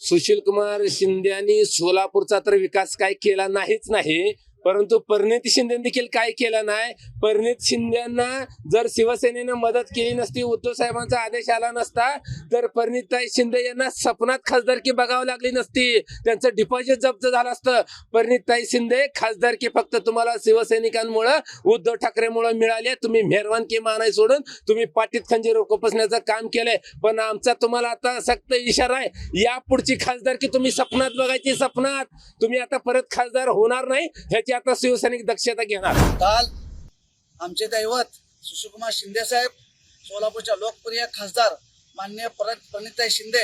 सुशीलकुमार शिंदे यांनी सोलापूरचा तर विकास काय केला नाहीच नाही, परंतु परिणिती शिंदे देखील काय केला नाही. परिणित शिंदेना जर शिवसेनेनं मदत केली नसती, उद्धव साहेबांचा आदेश आला नसता, तर परिणिताई शिंदे यांना सपनात खासदारकी बघावं लागली नसती. त्यांचं डिपॉझिट जप्त झालं असतं. परिणिताई शिंदे खासदारकी फक्त तुम्हाला शिवसैनिकांमुळं, उद्धव ठाकरेमुळे मिळाली. तुम्ही मेहरबानकी मानाय सोडून तुम्ही पाठीत खंजीर खुपसण्याचं काम केलंय. पण आमचा तुम्हाला आता सक्त इशारा आहे, या पुढची खासदारकी तुम्ही सपनात बघायची. सपनात तुम्ही आता परत खासदार होणार नाही, ह्याची आता शिवसैनिक दक्षता घेणार. काल आमचे दैवत सुशीलकुमार शिंदे साहेब, सोलापूरच्या लोकप्रिय खासदार माननीय परिणिताई शिंदे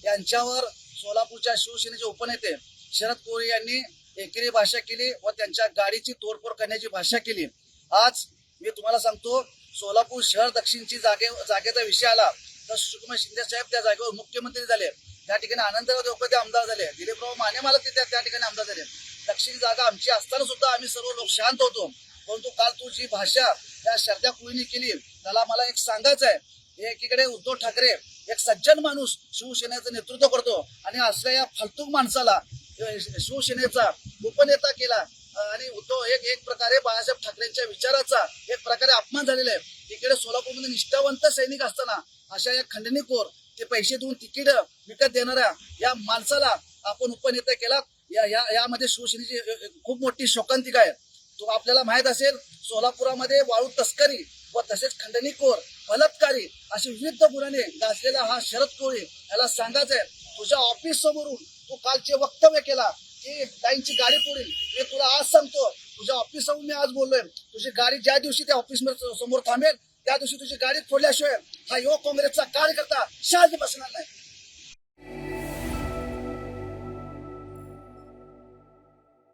यांच्यावर सोलापूरच्या शिवसेनेचे उपनेते शरद पवार यांनी एकेरी भाषा केली व त्यांच्या गाडीची तोडफोड करण्याची भाषा केली. आज मी तुम्हाला सांगतो, सोलापूर शहर दक्षिणची जागेचा विषय आला तर सुशीलकुमार शिंदे साहेब त्या जागेवर मुख्यमंत्री झाले. त्या ठिकाणी आनंदराव देवकर आमदार झाले. दिलीपराव माने मला त्या ठिकाणी आमदार झाले. दक्षिण जागा आमची असताना सुद्धा आम्ही सर्व लोक शांत होतो. परंतु काल तू जी भाषा त्या शरद्या कुळीने केली, त्याला मला एक सांगायचं आहे. एकीकडे उद्धव ठाकरे एक सज्जन माणूस शिवसेनेचं नेतृत्व करतो आणि असल्या या फालतूक माणसाला शिवसेनेचा उपनेता केला आणि उद्धव एक प्रकारे बाळासाहेब ठाकरेंच्या विचाराचा एक प्रकारे अपमान झालेला आहे. इकडे सोलापूरमध्ये निष्ठावंत सैनिक असताना अशा या खंडणीखोर ते पैसे देऊन तिकीट विकत देणाऱ्या या माणसाला आपण उपनेता केला. यामध्ये शिवसेनेची खूप मोठी शोकांतिका आहे. तो आपल्याला माहित असेल, सोलापुरामध्ये वाळू तस्करी व तसेच खंडणीखोर, बलात्कारी असे विविध गुन्ह्याने गाजलेला हा शरद कोळी याला सांगायचंय, तुझ्या ऑफिस समोरून तू कालचे वक्तव्य केला की ताईंची गाडी पुढील. मी तुला आज सांगतो, तुझ्या ऑफिस समोर मी आज बोललोय, तुझी गाडी ज्या दिवशी त्या ऑफिस समोर थांबेल त्या दिवशी तुझी गाडी फोडल्याशिवाय हा युवक काँग्रेसचा कार्यकर्ता शाळेत बसणार नाही.